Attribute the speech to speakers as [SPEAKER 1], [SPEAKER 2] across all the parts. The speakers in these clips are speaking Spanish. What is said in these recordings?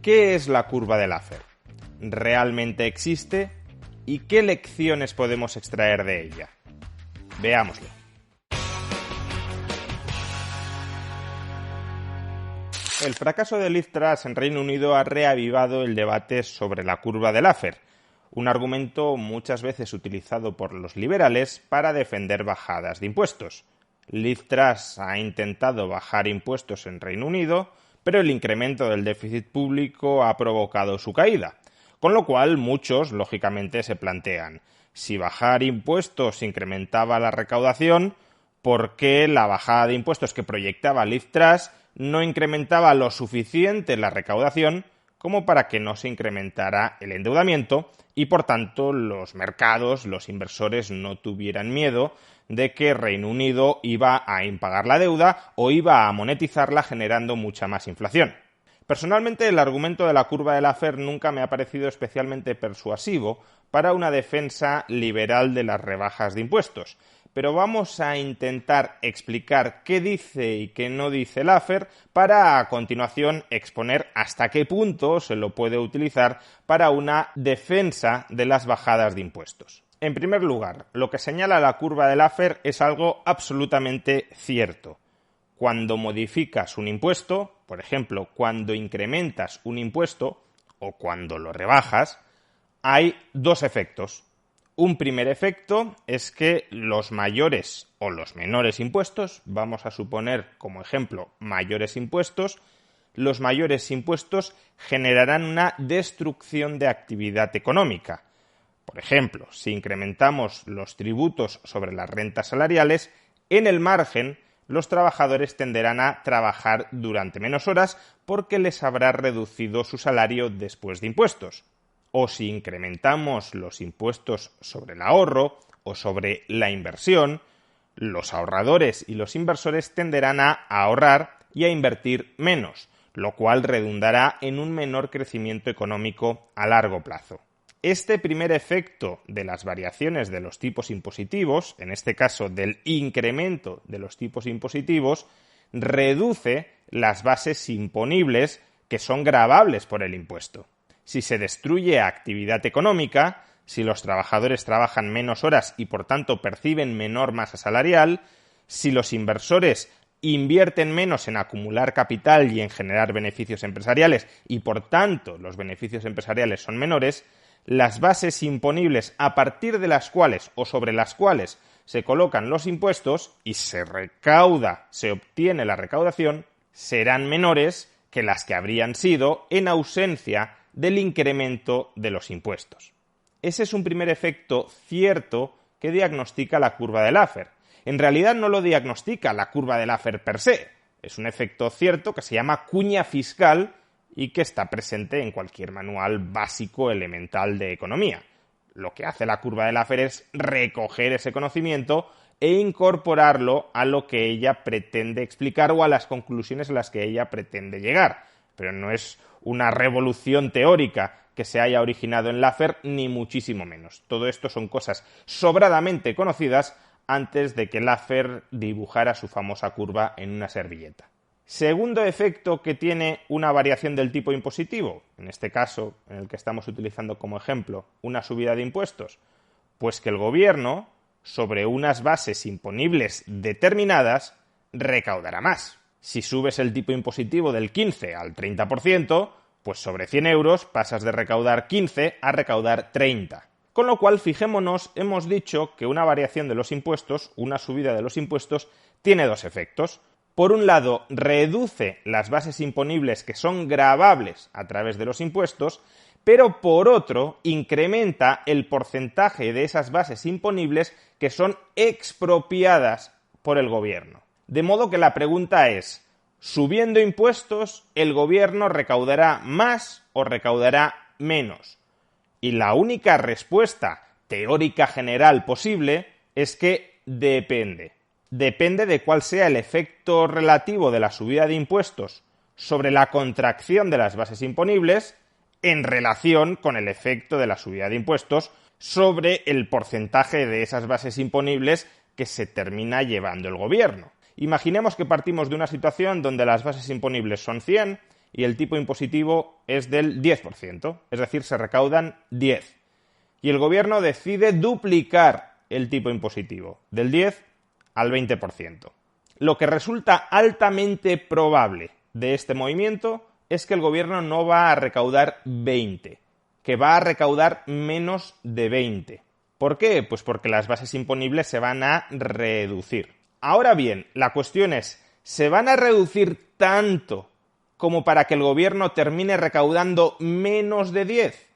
[SPEAKER 1] ¿Qué es la curva de Laffer? ¿Realmente existe? ¿Y qué lecciones podemos extraer de ella? Veámoslo. El fracaso de Liz Truss en Reino Unido ha reavivado el debate sobre la curva de Laffer, un argumento muchas veces utilizado por los liberales para defender bajadas de impuestos. Liz Truss ha intentado bajar impuestos en Reino Unido, pero el incremento del déficit público ha provocado su caída, con lo cual muchos, lógicamente, se plantean, si bajar impuestos incrementaba la recaudación, ¿por qué la bajada de impuestos que proyectaba Liz Truss no incrementaba lo suficiente la recaudación como para que no se incrementara el endeudamiento y, por tanto, los mercados, los inversores no tuvieran miedo de que Reino Unido iba a impagar la deuda o iba a monetizarla generando mucha más inflación? Personalmente, el argumento de la curva de Laffer nunca me ha parecido especialmente persuasivo para una defensa liberal de las rebajas de impuestos, pero vamos a intentar explicar qué dice y qué no dice Laffer para a continuación exponer hasta qué punto se lo puede utilizar para una defensa de las bajadas de impuestos. En primer lugar, lo que señala la curva de Laffer es algo absolutamente cierto. Cuando modificas un impuesto, por ejemplo, cuando incrementas un impuesto o cuando lo rebajas, hay dos efectos. Un primer efecto es que los mayores o los menores impuestos, vamos a suponer como ejemplo mayores impuestos, los mayores impuestos generarán una destrucción de actividad económica. Por ejemplo, si incrementamos los tributos sobre las rentas salariales, en el margen los trabajadores tenderán a trabajar durante menos horas porque les habrá reducido su salario después de impuestos. O si incrementamos los impuestos sobre el ahorro o sobre la inversión, los ahorradores y los inversores tenderán a ahorrar y a invertir menos, lo cual redundará en un menor crecimiento económico a largo plazo. Este primer efecto de las variaciones de los tipos impositivos, en este caso del incremento de los tipos impositivos, reduce las bases imponibles que son gravables por el impuesto. Si se destruye actividad económica, si los trabajadores trabajan menos horas y por tanto perciben menor masa salarial, si los inversores invierten menos en acumular capital y en generar beneficios empresariales y por tanto los beneficios empresariales son menores, las bases imponibles a partir de las cuales o sobre las cuales se colocan los impuestos y se obtiene la recaudación, serán menores que las que habrían sido en ausencia del incremento de los impuestos. Ese es un primer efecto cierto que diagnostica la curva de Laffer. En realidad no lo diagnostica la curva de Laffer per se. Es un efecto cierto que se llama cuña fiscal y que está presente en cualquier manual básico elemental de economía. Lo que hace la curva de Laffer es recoger ese conocimiento e incorporarlo a lo que ella pretende explicar o a las conclusiones a las que ella pretende llegar. Pero no es una revolución teórica que se haya originado en Laffer, ni muchísimo menos. Todo esto son cosas sobradamente conocidas antes de que Laffer dibujara su famosa curva en una servilleta. Segundo efecto que tiene una variación del tipo impositivo, en este caso, en el que estamos utilizando como ejemplo, una subida de impuestos, pues que el gobierno, sobre unas bases imponibles determinadas, recaudará más. Si subes el tipo impositivo del 15 al 30%, pues sobre 100 euros pasas de recaudar 15 a recaudar 30. Con lo cual, fijémonos, hemos dicho que una variación de los impuestos, una subida de los impuestos, tiene dos efectos. Por un lado, reduce las bases imponibles que son gravables a través de los impuestos, pero por otro, incrementa el porcentaje de esas bases imponibles que son expropiadas por el gobierno. De modo que la pregunta es, ¿subiendo impuestos el gobierno recaudará más o recaudará menos? Y la única respuesta teórica general posible es que depende. Depende de cuál sea el efecto relativo de la subida de impuestos sobre la contracción de las bases imponibles en relación con el efecto de la subida de impuestos sobre el porcentaje de esas bases imponibles que se termina llevando el gobierno. Imaginemos que partimos de una situación donde las bases imponibles son 100 y el tipo impositivo es del 10%, es decir, se recaudan 10. Y el gobierno decide duplicar el tipo impositivo, del 10 al 20%. Lo que resulta altamente probable de este movimiento es que el gobierno no va a recaudar 20, que va a recaudar menos de 20. ¿Por qué? Pues porque las bases imponibles se van a reducir. Ahora bien, la cuestión es, ¿se van a reducir tanto como para que el gobierno termine recaudando menos de 10?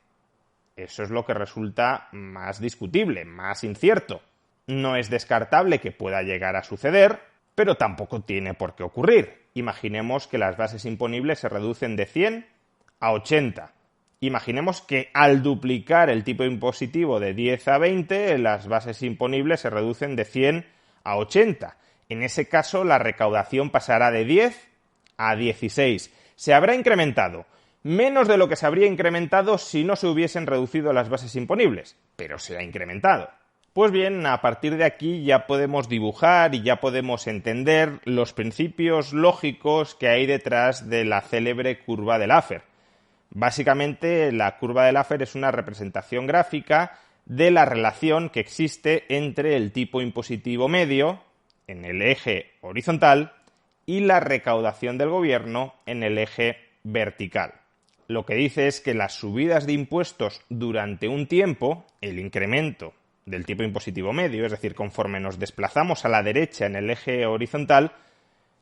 [SPEAKER 1] Eso es lo que resulta más discutible, más incierto. No es descartable que pueda llegar a suceder, pero tampoco tiene por qué ocurrir. Imaginemos que las bases imponibles se reducen de 100 a 80. Imaginemos que al duplicar el tipo impositivo de 10 a 20, las bases imponibles se reducen de 100 a 80. En ese caso, la recaudación pasará de 10 a 16. Se habrá incrementado menos de lo que se habría incrementado si no se hubiesen reducido las bases imponibles, pero se ha incrementado. Pues bien, a partir de aquí ya podemos dibujar y ya podemos entender los principios lógicos que hay detrás de la célebre curva de Laffer. Básicamente, la curva de Laffer es una representación gráfica de la relación que existe entre el tipo impositivo medio, en el eje horizontal, y la recaudación del gobierno en el eje vertical. Lo que dice es que las subidas de impuestos durante un tiempo, el incremento del tipo impositivo medio, es decir, conforme nos desplazamos a la derecha en el eje horizontal,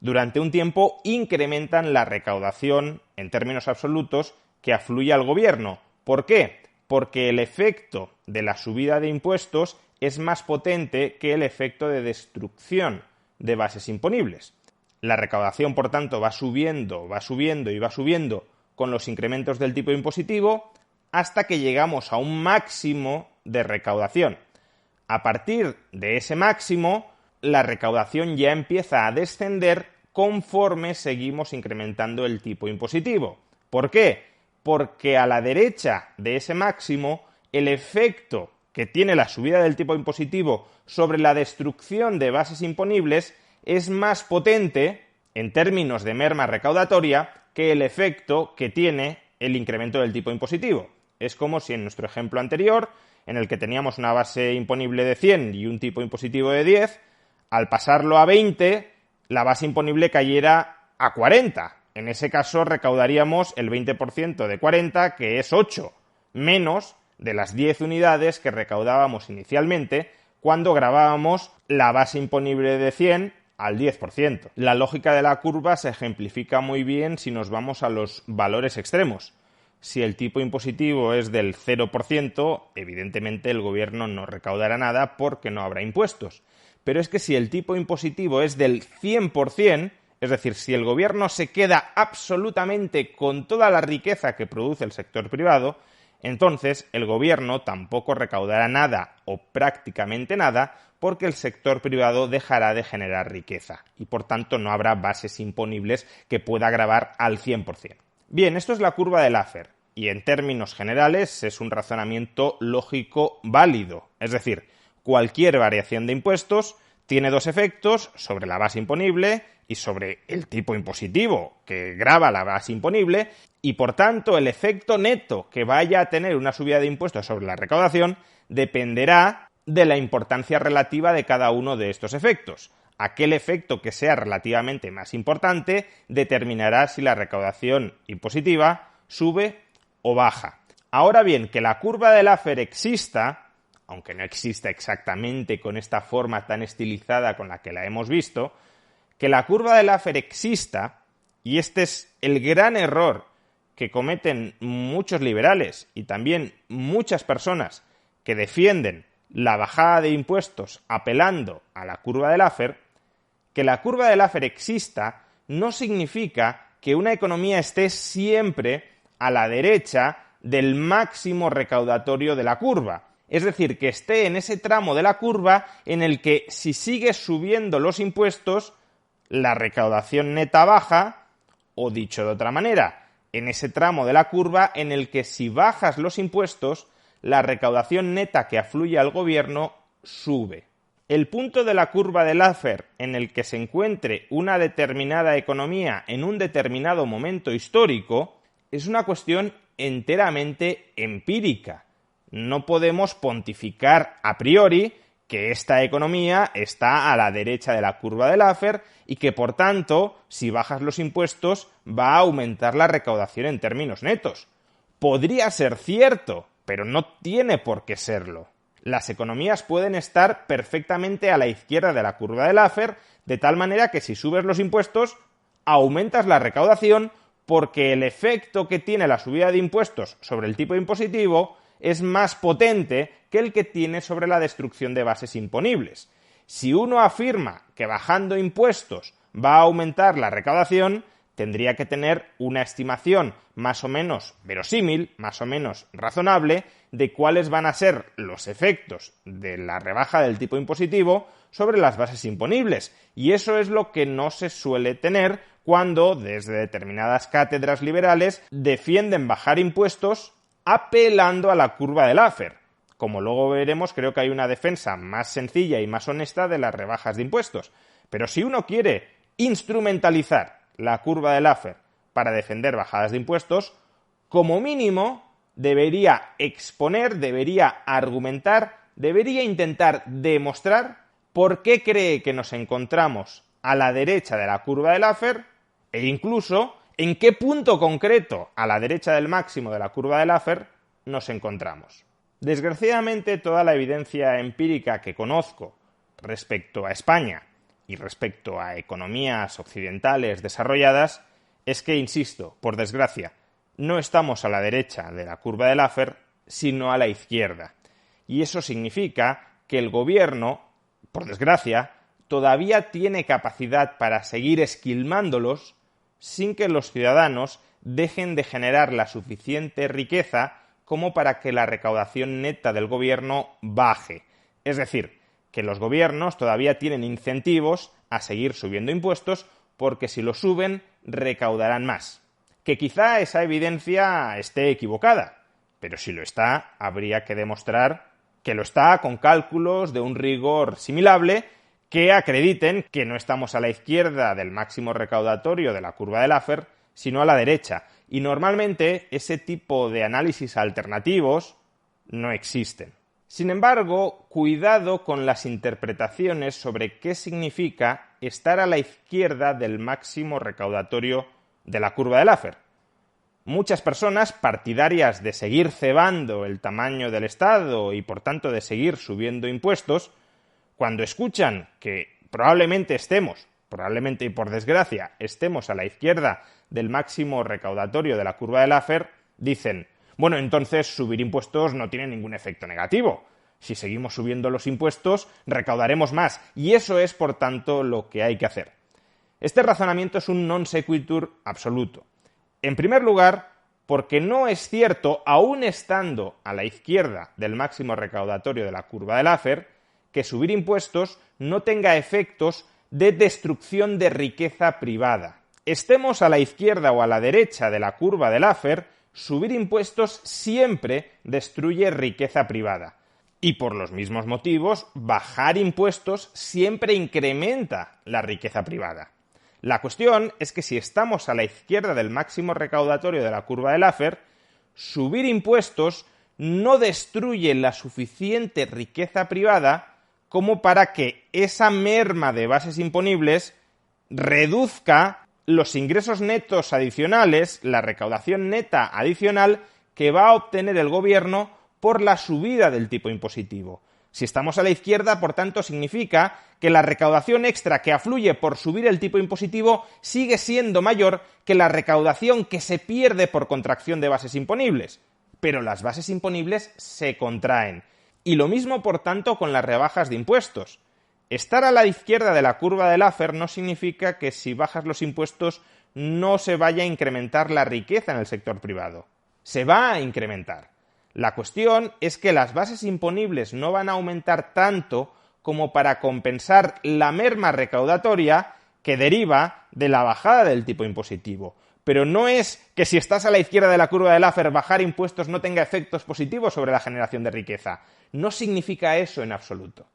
[SPEAKER 1] durante un tiempo incrementan la recaudación en términos absolutos que afluye al gobierno. ¿Por qué? Porque el efecto de la subida de impuestos es más potente que el efecto de destrucción de bases imponibles. La recaudación, por tanto, va subiendo y va subiendo con los incrementos del tipo impositivo hasta que llegamos a un máximo de recaudación. A partir de ese máximo, la recaudación ya empieza a descender conforme seguimos incrementando el tipo impositivo. ¿Por qué? Porque a la derecha de ese máximo, el efecto que tiene la subida del tipo impositivo sobre la destrucción de bases imponibles es más potente, en términos de merma recaudatoria, que el efecto que tiene el incremento del tipo impositivo. Es como si en nuestro ejemplo anterior, en el que teníamos una base imponible de 100 y un tipo impositivo de 10, al pasarlo a 20, la base imponible cayera a 40. En ese caso recaudaríamos el 20% de 40, que es 8, menos de las 10 unidades que recaudábamos inicialmente cuando grabábamos la base imponible de 100 al 10%. La lógica de la curva se ejemplifica muy bien si nos vamos a los valores extremos. Si el tipo impositivo es del 0%, evidentemente el gobierno no recaudará nada porque no habrá impuestos. Pero es que si el tipo impositivo es del 100%, es decir, si el gobierno se queda absolutamente con toda la riqueza que produce el sector privado, entonces el gobierno tampoco recaudará nada o prácticamente nada porque el sector privado dejará de generar riqueza y por tanto no habrá bases imponibles que pueda gravar al 100%. Bien, esto es la curva de Laffer y en términos generales es un razonamiento lógico válido, es decir, cualquier variación de impuestos tiene dos efectos sobre la base imponible y sobre el tipo impositivo que grava la base imponible y por tanto el efecto neto que vaya a tener una subida de impuestos sobre la recaudación dependerá de la importancia relativa de cada uno de estos efectos. Aquel efecto que sea relativamente más importante determinará si la recaudación impositiva sube o baja. Ahora bien, que la curva de Laffer exista, aunque no exista exactamente con esta forma tan estilizada con la que la hemos visto, que la curva de Laffer exista, y este es el gran error que cometen muchos liberales y también muchas personas que defienden la bajada de impuestos apelando a la curva de Laffer, que la curva de Laffer exista no significa que una economía esté siempre a la derecha del máximo recaudatorio de la curva. Es decir, que esté en ese tramo de la curva en el que si sigues subiendo los impuestos, la recaudación neta baja, o dicho de otra manera, en ese tramo de la curva en el que si bajas los impuestos, la recaudación neta que afluye al gobierno sube. El punto de la curva de Laffer en el que se encuentre una determinada economía en un determinado momento histórico es una cuestión enteramente empírica. No podemos pontificar a priori que esta economía está a la derecha de la curva de Laffer y que, por tanto, si bajas los impuestos va a aumentar la recaudación en términos netos. Podría ser cierto, pero no tiene por qué serlo. Las economías pueden estar perfectamente a la izquierda de la curva de Laffer, de tal manera que si subes los impuestos, aumentas la recaudación porque el efecto que tiene la subida de impuestos sobre el tipo impositivo es más potente que el que tiene sobre la destrucción de bases imponibles. Si uno afirma que bajando impuestos va a aumentar la recaudación, tendría que tener una estimación más o menos verosímil, más o menos razonable, de cuáles van a ser los efectos de la rebaja del tipo impositivo sobre las bases imponibles. Y eso es lo que no se suele tener cuando, desde determinadas cátedras liberales, defienden bajar impuestos apelando a la curva de Laffer. Como luego veremos, creo que hay una defensa más sencilla y más honesta de las rebajas de impuestos. Pero si uno quiere instrumentalizar la curva de Laffer para defender bajadas de impuestos, como mínimo debería exponer, debería argumentar, debería intentar demostrar por qué cree que nos encontramos a la derecha de la curva de Laffer e incluso en qué punto concreto a la derecha del máximo de la curva de Laffer nos encontramos. Desgraciadamente, toda la evidencia empírica que conozco respecto a España y respecto a economías occidentales desarrolladas es que, insisto, por desgracia, no estamos a la derecha de la curva de Laffer, sino a la izquierda. Y eso significa que el gobierno, por desgracia, todavía tiene capacidad para seguir esquilmándolos sin que los ciudadanos dejen de generar la suficiente riqueza como para que la recaudación neta del gobierno baje. Es decir, que los gobiernos todavía tienen incentivos a seguir subiendo impuestos porque si los suben recaudarán más. Que quizá esa evidencia esté equivocada, pero si lo está, habría que demostrar que lo está con cálculos de un rigor similable que acrediten que no estamos a la izquierda del máximo recaudatorio de la curva de Laffer, sino a la derecha. Y normalmente ese tipo de análisis alternativos no existen. Sin embargo, cuidado con las interpretaciones sobre qué significa estar a la izquierda del máximo recaudatorio de la curva de Laffer. Muchas personas partidarias de seguir cebando el tamaño del Estado y por tanto de seguir subiendo impuestos, cuando escuchan que probablemente y por desgracia, estemos a la izquierda del máximo recaudatorio de la curva de Laffer, dicen, bueno, entonces subir impuestos no tiene ningún efecto negativo. Si seguimos subiendo los impuestos, recaudaremos más, y eso es, por tanto, lo que hay que hacer. Este razonamiento es un non sequitur absoluto. En primer lugar, porque no es cierto, aún estando a la izquierda del máximo recaudatorio de la curva de Laffer, que subir impuestos no tenga efectos de destrucción de riqueza privada. Estemos a la izquierda o a la derecha de la curva de Laffer, subir impuestos siempre destruye riqueza privada. Y por los mismos motivos, bajar impuestos siempre incrementa la riqueza privada. La cuestión es que si estamos a la izquierda del máximo recaudatorio de la curva de Laffer, subir impuestos no destruye la suficiente riqueza privada como para que esa merma de bases imponibles reduzca los ingresos netos adicionales, la recaudación neta adicional que va a obtener el gobierno por la subida del tipo impositivo. Si estamos a la izquierda, por tanto, significa que la recaudación extra que afluye por subir el tipo impositivo sigue siendo mayor que la recaudación que se pierde por contracción de bases imponibles. Pero las bases imponibles se contraen. Y lo mismo, por tanto, con las rebajas de impuestos. Estar a la izquierda de la curva de Laffer no significa que si bajas los impuestos no se vaya a incrementar la riqueza en el sector privado. Se va a incrementar. La cuestión es que las bases imponibles no van a aumentar tanto como para compensar la merma recaudatoria que deriva de la bajada del tipo impositivo. Pero no es que si estás a la izquierda de la curva de Laffer bajar impuestos no tenga efectos positivos sobre la generación de riqueza. No significa eso en absoluto.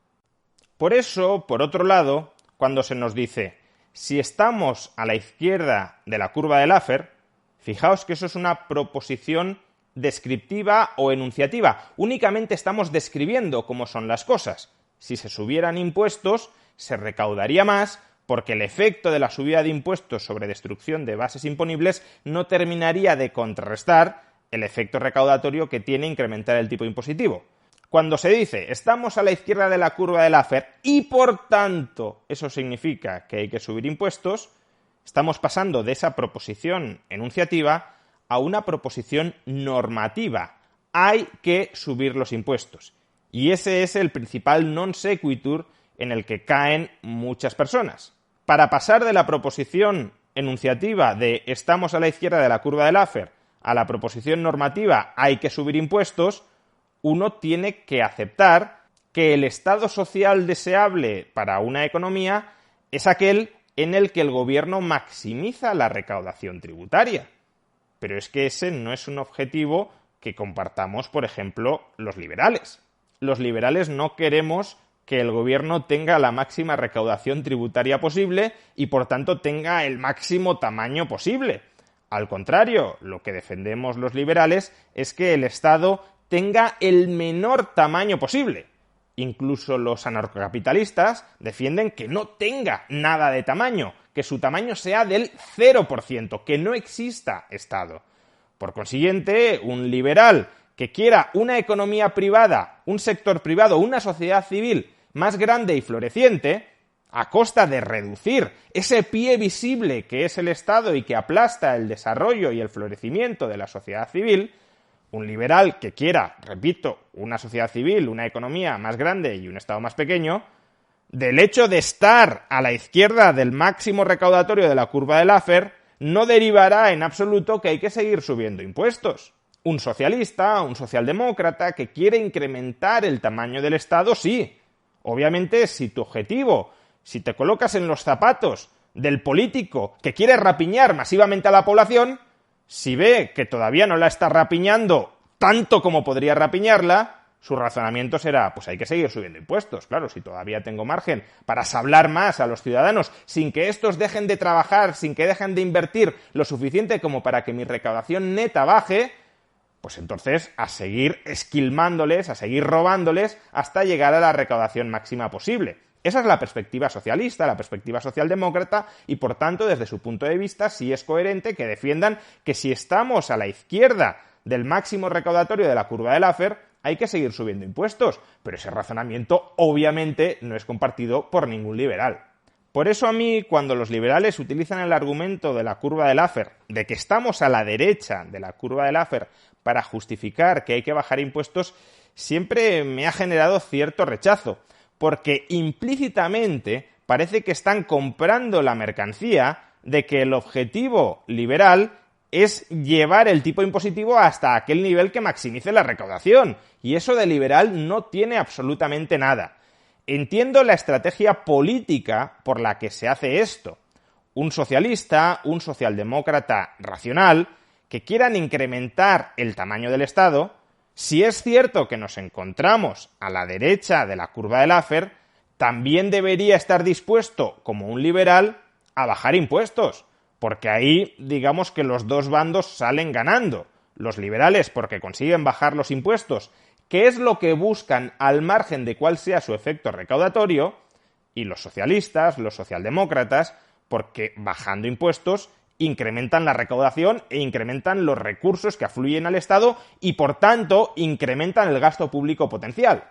[SPEAKER 1] Por eso, por otro lado, cuando se nos dice si estamos a la izquierda de la curva de Laffer, fijaos que eso es una proposición descriptiva o enunciativa. Únicamente estamos describiendo cómo son las cosas. Si se subieran impuestos, se recaudaría más porque el efecto de la subida de impuestos sobre destrucción de bases imponibles no terminaría de contrarrestar el efecto recaudatorio que tiene incrementar el tipo impositivo. Cuando se dice estamos a la izquierda de la curva de Laffer y por tanto eso significa que hay que subir impuestos, estamos pasando de esa proposición enunciativa a una proposición normativa. Hay que subir los impuestos. Y ese es el principal non sequitur en el que caen muchas personas. Para pasar de la proposición enunciativa de estamos a la izquierda de la curva de Laffer a la proposición normativa hay que subir impuestos, uno tiene que aceptar que el estado social deseable para una economía es aquel en el que el gobierno maximiza la recaudación tributaria. Pero es que ese no es un objetivo que compartamos, por ejemplo, los liberales. Los liberales no queremos que el gobierno tenga la máxima recaudación tributaria posible y, por tanto, tenga el máximo tamaño posible. Al contrario, lo que defendemos los liberales es que el Estado tenga el menor tamaño posible. Incluso los anarcocapitalistas defienden que no tenga nada de tamaño, que su tamaño sea del 0%, que no exista Estado. Por consiguiente, un liberal que quiera una economía privada, un sector privado, una sociedad civil más grande y floreciente, a costa de reducir ese pie visible que es el Estado y que aplasta el desarrollo y el florecimiento de la sociedad civil, un liberal que quiera, repito, una sociedad civil, una economía más grande y un Estado más pequeño, del hecho de estar a la izquierda del máximo recaudatorio de la curva de Laffer, no derivará en absoluto que hay que seguir subiendo impuestos. Un socialista, un socialdemócrata que quiere incrementar el tamaño del Estado, sí. Obviamente, si tu objetivo, si te colocas en los zapatos del político que quiere rapiñar masivamente a la población, si ve que todavía no la está rapiñando tanto como podría rapiñarla, su razonamiento será, pues hay que seguir subiendo impuestos. Claro, si todavía tengo margen para sablar más a los ciudadanos sin que estos dejen de trabajar, sin que dejen de invertir lo suficiente como para que mi recaudación neta baje, pues entonces a seguir esquilmándoles, a seguir robándoles hasta llegar a la recaudación máxima posible. Esa es la perspectiva socialista, la perspectiva socialdemócrata, y por tanto, desde su punto de vista, sí es coherente que defiendan que si estamos a la izquierda del máximo recaudatorio de la curva de Laffer, hay que seguir subiendo impuestos. Pero ese razonamiento, obviamente, no es compartido por ningún liberal. Por eso a mí, cuando los liberales utilizan el argumento de la curva de Laffer, de que estamos a la derecha de la curva de Laffer para justificar que hay que bajar impuestos, siempre me ha generado cierto rechazo, porque implícitamente parece que están comprando la mercancía de que el objetivo liberal es llevar el tipo impositivo hasta aquel nivel que maximice la recaudación, y eso de liberal no tiene absolutamente nada. Entiendo la estrategia política por la que se hace esto. Un socialista, un socialdemócrata racional, que quieran incrementar el tamaño del Estado, si es cierto que nos encontramos a la derecha de la curva de Laffer, también debería estar dispuesto, como un liberal, a bajar impuestos, porque ahí digamos que los dos bandos salen ganando. Los liberales porque consiguen bajar los impuestos, que es lo que buscan al margen de cuál sea su efecto recaudatorio, y los socialistas, los socialdemócratas, porque bajando impuestos incrementan la recaudación e incrementan los recursos que afluyen al Estado y, por tanto, incrementan el gasto público potencial.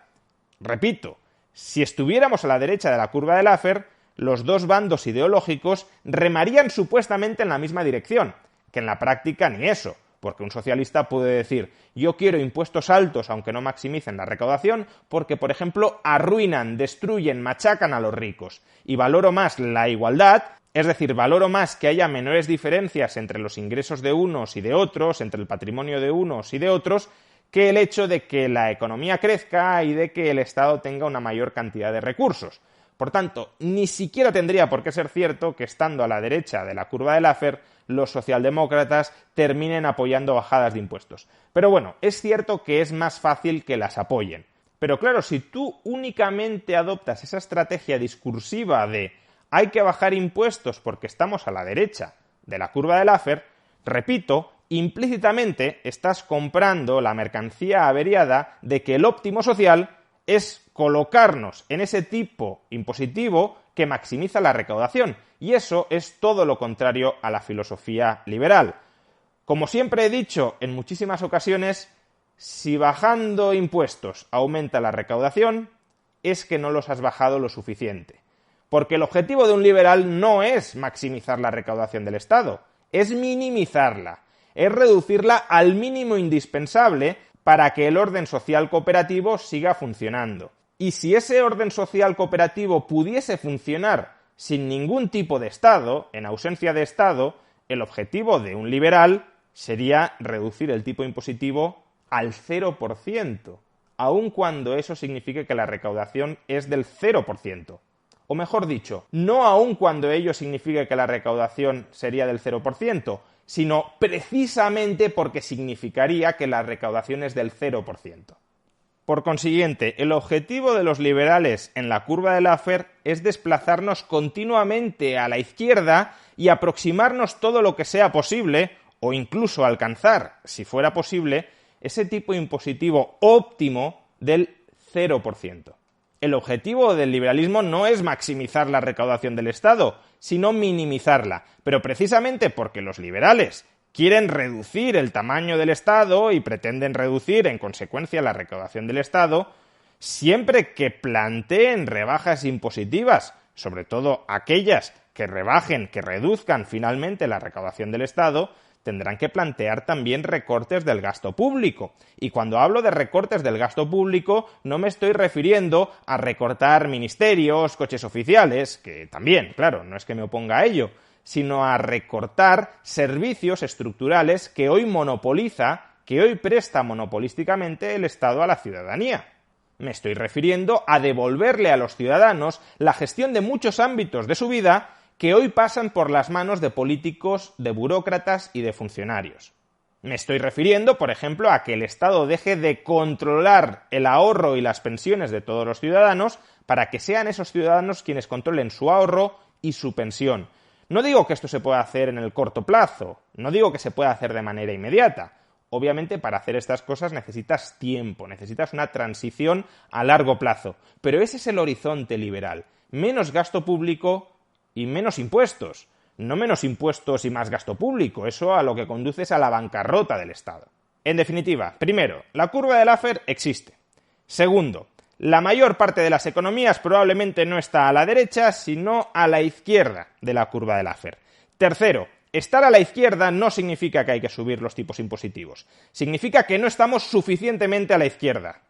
[SPEAKER 1] Repito, si estuviéramos a la derecha de la curva de Laffer, los dos bandos ideológicos remarían supuestamente en la misma dirección, que en la práctica ni eso, porque un socialista puede decir yo quiero impuestos altos aunque no maximicen la recaudación porque, por ejemplo, arruinan, destruyen, machacan a los ricos, y valoro más la igualdad. Es decir, valoro más que haya menores diferencias entre los ingresos de unos y de otros, entre el patrimonio de unos y de otros, que el hecho de que la economía crezca y de que el Estado tenga una mayor cantidad de recursos. Por tanto, ni siquiera tendría por qué ser cierto que, estando a la derecha de la curva de Laffer, los socialdemócratas terminen apoyando bajadas de impuestos. Pero bueno, es cierto que es más fácil que las apoyen. Pero claro, si tú únicamente adoptas esa estrategia discursiva de hay que bajar impuestos porque estamos a la derecha de la curva de Laffer, repito, implícitamente estás comprando la mercancía averiada de que el óptimo social es colocarnos en ese tipo impositivo que maximiza la recaudación. Y eso es todo lo contrario a la filosofía liberal. Como siempre he dicho en muchísimas ocasiones, si bajando impuestos aumenta la recaudación, es que no los has bajado lo suficiente. Porque el objetivo de un liberal no es maximizar la recaudación del Estado, es minimizarla, es reducirla al mínimo indispensable para que el orden social cooperativo siga funcionando. Y si ese orden social cooperativo pudiese funcionar sin ningún tipo de Estado, en ausencia de Estado, el objetivo de un liberal sería reducir el tipo impositivo al 0%, aun cuando eso signifique que la recaudación es del 0%. O mejor dicho, no aun cuando ello signifique que la recaudación sería del 0%, sino precisamente porque significaría que la recaudación es del 0%. Por consiguiente, el objetivo de los liberales en la curva de Laffer es desplazarnos continuamente a la izquierda y aproximarnos todo lo que sea posible, o incluso alcanzar, si fuera posible, ese tipo impositivo óptimo del 0%. El objetivo del liberalismo no es maximizar la recaudación del Estado, sino minimizarla. Pero precisamente porque los liberales quieren reducir el tamaño del Estado y pretenden reducir en consecuencia la recaudación del Estado, siempre que planteen rebajas impositivas, sobre todo aquellas que rebajen, que reduzcan finalmente la recaudación del Estado, tendrán que plantear también recortes del gasto público. Y cuando hablo de recortes del gasto público, no me estoy refiriendo a recortar ministerios, coches oficiales, que también, claro, no es que me oponga a ello, sino a recortar servicios estructurales que hoy monopoliza, que hoy presta monopolísticamente el Estado a la ciudadanía. Me estoy refiriendo a devolverle a los ciudadanos la gestión de muchos ámbitos de su vida que hoy pasan por las manos de políticos, de burócratas y de funcionarios. Me estoy refiriendo, por ejemplo, a que el Estado deje de controlar el ahorro y las pensiones de todos los ciudadanos para que sean esos ciudadanos quienes controlen su ahorro y su pensión. No digo que esto se pueda hacer en el corto plazo, no digo que se pueda hacer de manera inmediata. Obviamente, para hacer estas cosas necesitas tiempo, necesitas una transición a largo plazo. Pero ese es el horizonte liberal. Menos gasto público y menos impuestos. No menos impuestos y más gasto público. Eso a lo que conduce es a la bancarrota del Estado. En definitiva, primero, la curva de Laffer existe. Segundo, la mayor parte de las economías probablemente no está a la derecha, sino a la izquierda de la curva de Laffer. Tercero, estar a la izquierda no significa que hay que subir los tipos impositivos. Significa que no estamos suficientemente a la izquierda.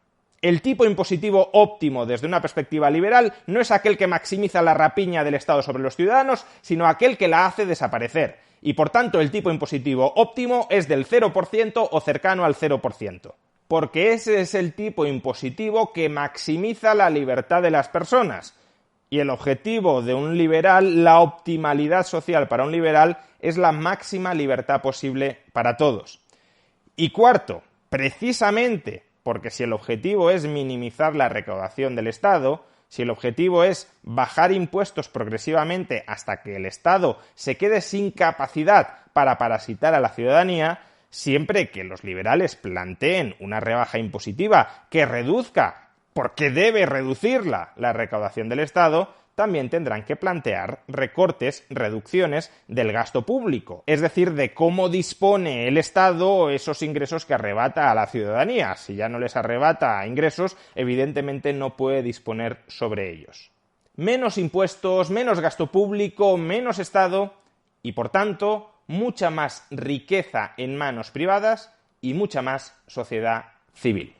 [SPEAKER 1] El tipo impositivo óptimo desde una perspectiva liberal no es aquel que maximiza la rapiña del Estado sobre los ciudadanos, sino aquel que la hace desaparecer. Y por tanto el tipo impositivo óptimo es del 0% o cercano al 0%. Porque ese es el tipo impositivo que maximiza la libertad de las personas. Y el objetivo de un liberal, la optimalidad social para un liberal, es la máxima libertad posible para todos. Y cuarto, precisamente porque si el objetivo es minimizar la recaudación del Estado, si el objetivo es bajar impuestos progresivamente hasta que el Estado se quede sin capacidad para parasitar a la ciudadanía, siempre que los liberales planteen una rebaja impositiva que reduzca, porque debe reducirla, la recaudación del Estado, también tendrán que plantear recortes, reducciones del gasto público, es decir, de cómo dispone el Estado esos ingresos que arrebata a la ciudadanía. Si ya no les arrebata ingresos, evidentemente no puede disponer sobre ellos. Menos impuestos, menos gasto público, menos Estado y, por tanto, mucha más riqueza en manos privadas y mucha más sociedad civil.